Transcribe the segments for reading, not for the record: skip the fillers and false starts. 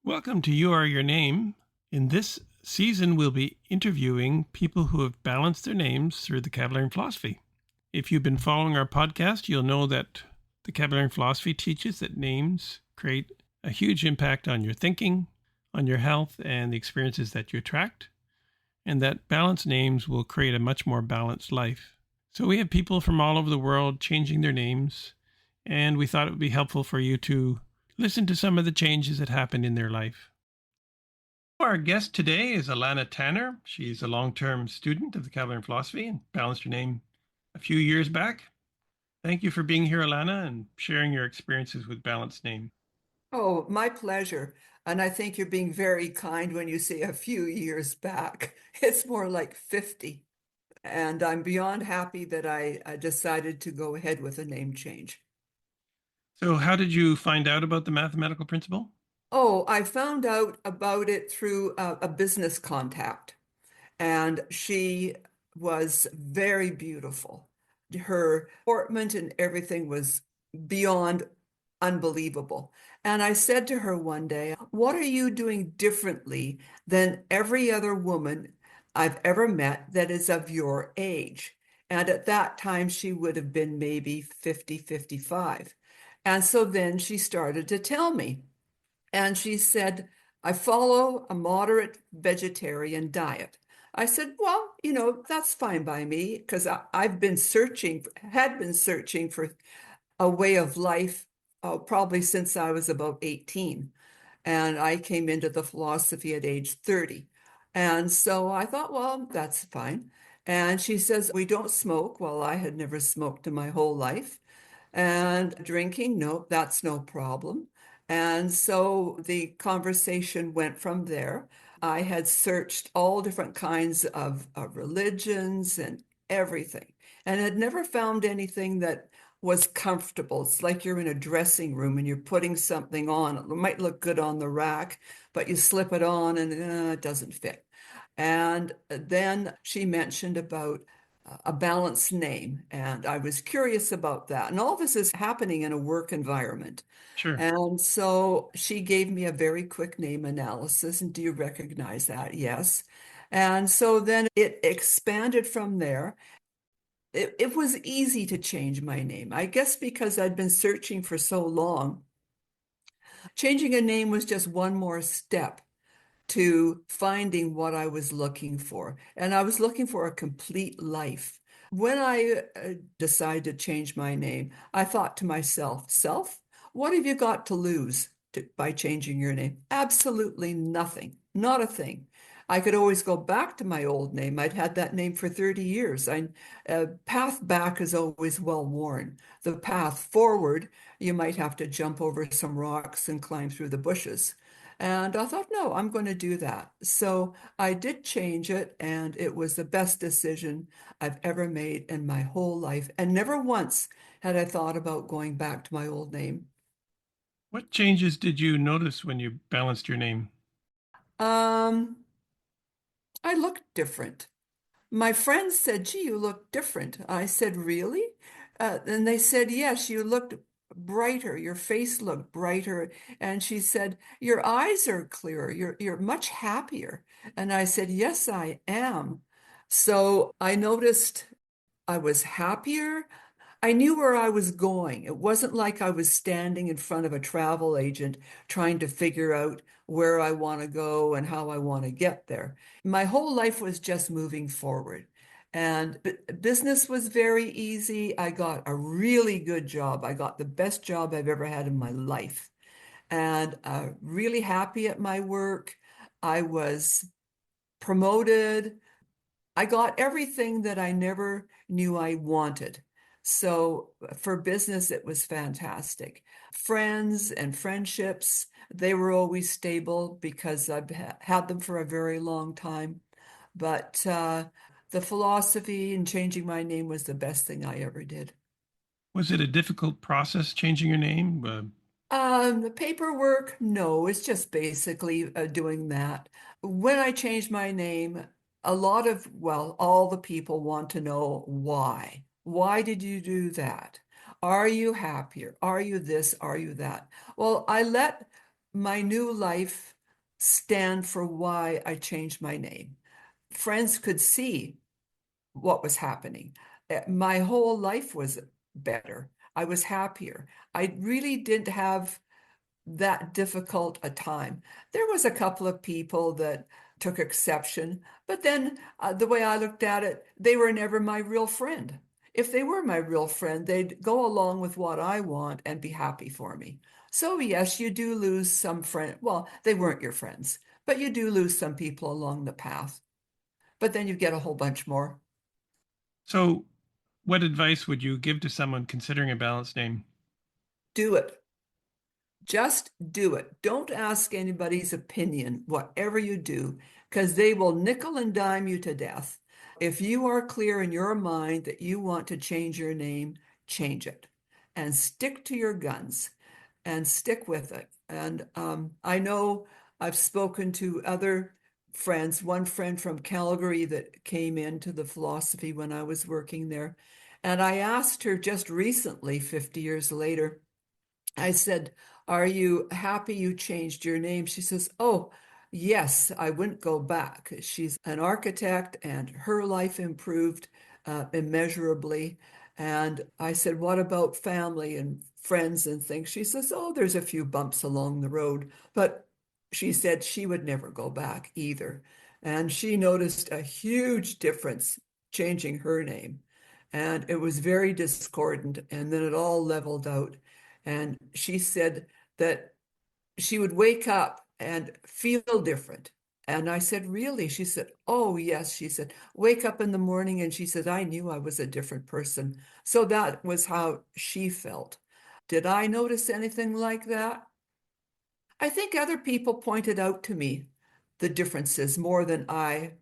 Welcome to You Are Your Name. In this season, we'll be interviewing people who have balanced their names through the Kabbalion philosophy. If you've been following our podcast, you'll know that the Kabbalion philosophy teaches that names create a huge impact on your thinking, on your health, and the experiences that you attract, and that balanced names will create a much more balanced life. So we have people from all over the world changing their names, and we thought it would be helpful for you to listen to some of the changes that happened in their life. Our guest today is Alannah Tanner. She's a long-term student of the Kabbalion philosophy and balanced her name a few years back. Thank you for being here, Alannah, and sharing your experiences with balanced name. Oh, my pleasure. And I think you're being very kind when you say a few years back. It's more like 50. And I'm beyond happy that I decided to go ahead with a name change. So how did you find out about the mathematical principle? Oh, I found out about it through a business contact, and she was very beautiful. Her portment and everything was beyond unbelievable. And I said to her one day, "What are you doing differently than every other woman I've ever met that is of your age?" And at that time, she would have been maybe 50, 55. And so then she started to tell me. And she said, "I follow a moderate vegetarian diet." I said, "Well, that's fine by me because I've been had been searching for a way of life probably since I was about 18. And I came into the philosophy at age 30. And so I thought, well, that's fine. And she says, "We don't smoke." Well, I had never smoked in my whole life. And drinking, no, that's no problem. And so the conversation went from there. I had searched all different kinds of religions and everything, and had never found anything that was comfortable. It's like you're in a dressing room and you're putting something on. It might look good on the rack, but you slip it on and it doesn't fit. And then she mentioned about a balanced name, and I was curious about that. And all this is happening in a work environment. Sure. And so she gave me a very quick name analysis. And do you recognize that? Yes. And so then it expanded from there. It was easy to change my name. I guess because I'd been searching for so long, changing a name was just one more step to finding what I was looking for. And I was looking for a complete life. When I decided to change my name, I thought to myself, what have you got to lose by changing your name? Absolutely nothing, not a thing. I could always go back to my old name. I'd had that name for 30 years. Path back is always well worn. The path forward, you might have to jump over some rocks and climb through the bushes. And I thought, no, I'm going to do that. So I did change it, and it was the best decision I've ever made in my whole life. And never once had I thought about going back to my old name. What changes did you notice when you balanced your name? Um, I looked different. My friends said, "Gee, you look different." I said, "Really?" And they said, "Yes, you looked brighter. Your face looked brighter." And she said, "Your eyes are clearer. You're much happier." And I said, "Yes, I am." So I noticed I was happier. I knew where I was going. It wasn't like I was standing in front of a travel agent trying to figure out where I want to go and how I want to get there. My whole life was just moving forward. And business was very easy. I got a really good job. I got the best job I've ever had in my life. And really happy at my work. I was promoted. I got everything that I never knew I wanted. So for business, it was fantastic. Friends and friendships, they were always stable because I've had them for a very long time. But the philosophy and changing my name was the best thing I ever did. Was it a difficult process changing your name? The paperwork, no, it's just basically doing that. When I changed my name, well, all the people want to know why. Why did you do that? Are you happier? Are you this? Are you that? Well, I let my new life stand for why I changed my name. Friends could see what was happening. My whole life was better. I was happier. I really didn't have that difficult a time. There was a couple of people that took exception, but then the way I looked at it, they were never my real friend. If they were my real friend, they'd go along with what I want and be happy for me. So yes, you do lose some friend. Well, they weren't your friends, but you do lose some people along the path. But then you get a whole bunch more. So, what advice would you give to someone considering a balanced name? Do it. Just do it. Don't ask anybody's opinion, whatever you do, because they will nickel and dime you to death. If you are clear in your mind that you want to change your name, change it and stick to your guns and stick with it. And I know I've spoken to other friends, one friend from Calgary that came into the philosophy when I was working there. And I asked her just recently, 50 years later, I said, "Are you happy you changed your name?" She says, "Oh, yes, I wouldn't go back." She's an architect and her life improved immeasurably. And I said, "What about family and friends and things?" She says, "Oh, there's a few bumps along the road." But she said she would never go back either. And she noticed a huge difference changing her name. And it was very discordant. And then it all leveled out. And she said that she would wake up and feel different. And I said, "Really?" She said, "Oh, yes." She said, "Wake up in the morning." And she said, "I knew I was a different person." So that was how she felt. Did I notice anything like that? I think other people pointed out to me the differences more than I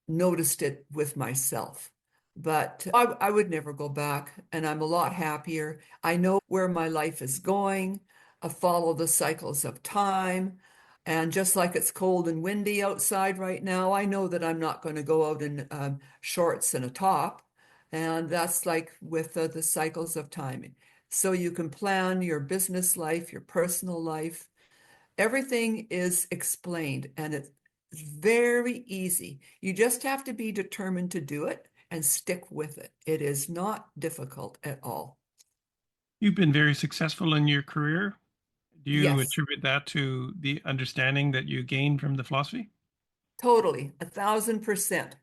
noticed it with myself. But I would never go back, and I'm a lot happier. I know where my life is going. I follow the cycles of time. And just like it's cold and windy outside right now, I know that I'm not going to go out in shorts and a top. And that's like with the cycles of time. So you can plan your business life, your personal life. Everything is explained and it's very easy. You just have to be determined to do it and stick with it. It is not difficult at all. You've been very successful in your career. Do you Yes, attribute that to the understanding that you gained from the philosophy? totally, 1,000%.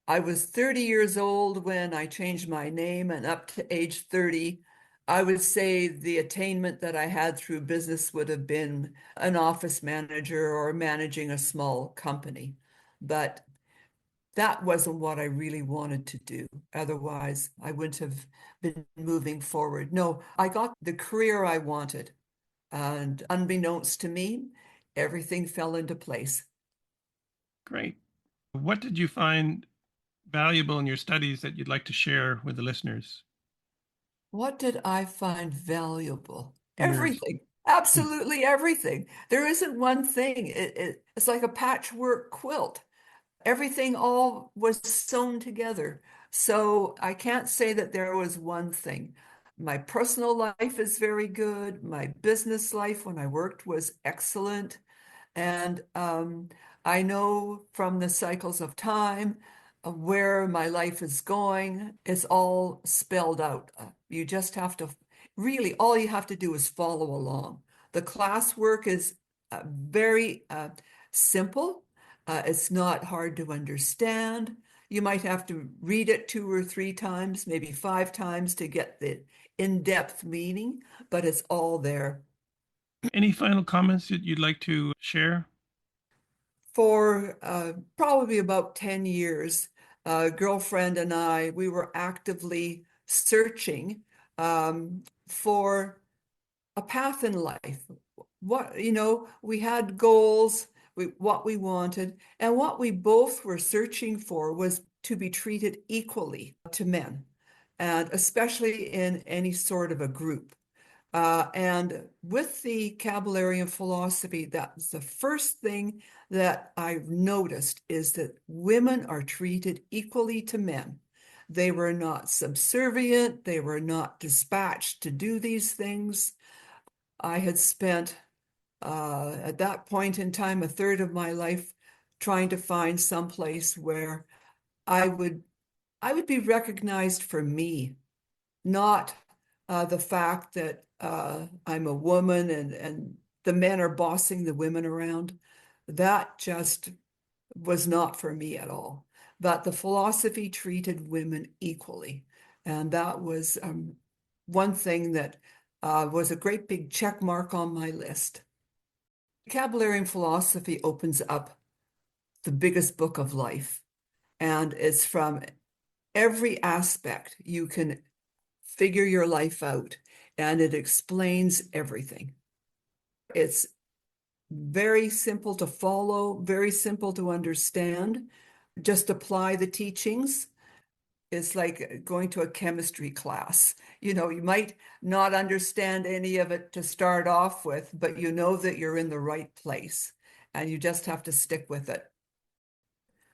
I was 30 years old when I changed my name, and up to age 30, I would say the attainment that I had through business would have been an office manager or managing a small company. But that wasn't what I really wanted to do. Otherwise, I wouldn't have been moving forward. No, I got the career I wanted. And unbeknownst to me, everything fell into place. Great. What did you find valuable in your studies that you'd like to share with the listeners? What did I find valuable? Nurse. Everything. Absolutely everything. There isn't one thing. It's like a patchwork quilt. Everything all was sewn together. So I can't say that there was one thing. My personal life is very good. My business life when I worked was excellent. And I know from the cycles of time where my life is going. It's all spelled out. You just have to, really, all you have to do is follow along. The classwork is very simple. It's not hard to understand. You might have to read it 2 or 3 times, maybe 5 times to get the in-depth meaning, but it's all there. Any final comments that you'd like to share? For probably about 10 years, a girlfriend and I, we were actively searching for a path in life. We had goals, what we wanted, and what we both were searching for was to be treated equally to men, and especially in any sort of a group. And with the Kabbalion philosophy, that's the first thing that I've noticed is that women are treated equally to men. They were not subservient, they were not dispatched to do these things. I had spent At that point in time, a third of my life trying to find some place where I would be recognized for me, not the fact that I'm a woman and the men are bossing the women around. That just was not for me at all. But the philosophy treated women equally. And that was one thing that was a great big check mark on my list. Vocabulary and philosophy opens up the biggest book of life, and it's from every aspect you can figure your life out, and it explains everything. It's very simple to follow, very simple to understand. Just apply the teachings. It's like going to a chemistry class. You might not understand any of it to start off with, but you know that you're in the right place and you just have to stick with it.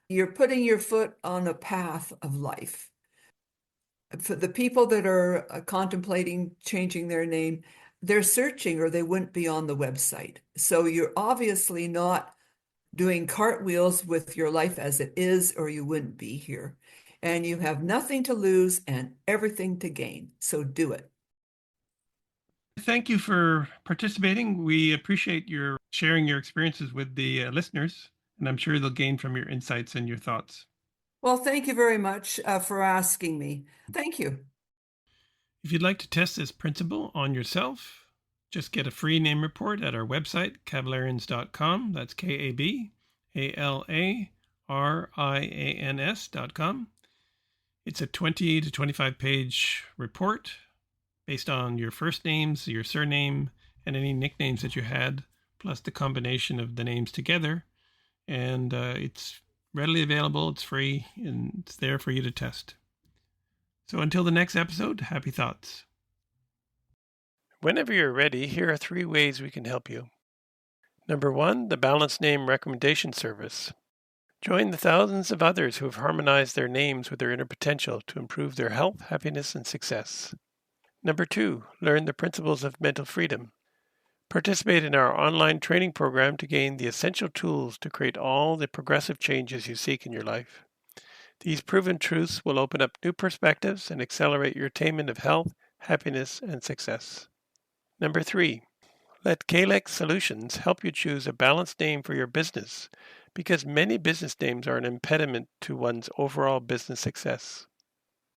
You're putting your foot on a path of life. For the people that are contemplating changing their name, they're searching or they wouldn't be on the website. So you're obviously not doing cartwheels with your life as it is, or you wouldn't be here. And you have nothing to lose and everything to gain. So do it. Thank you for participating. We appreciate your sharing your experiences with the listeners, and I'm sure they'll gain from your insights and your thoughts. Well, thank you very much for asking me. Thank you. If you'd like to test this principle on yourself, just get a free name report at our website, kabalarians.com. That's KABALARIANS.com. It's a 20 to 25 page report based on your first names, your surname, and any nicknames that you had, plus the combination of the names together. And it's readily available, it's free, and it's there for you to test. So until the next episode, happy thoughts. Whenever you're ready, here are 3 ways we can help you. Number 1, the Balanced Name Recommendation Service. Join the thousands of others who have harmonized their names with their inner potential to improve their health, happiness, and success. Number 2, learn the principles of mental freedom. Participate in our online training program to gain the essential tools to create all the progressive changes you seek in your life. These proven truths will open up new perspectives and accelerate your attainment of health, happiness, and success. Number 3, let Kalex Solutions help you choose a balanced name for your business, because many business names are an impediment to one's overall business success.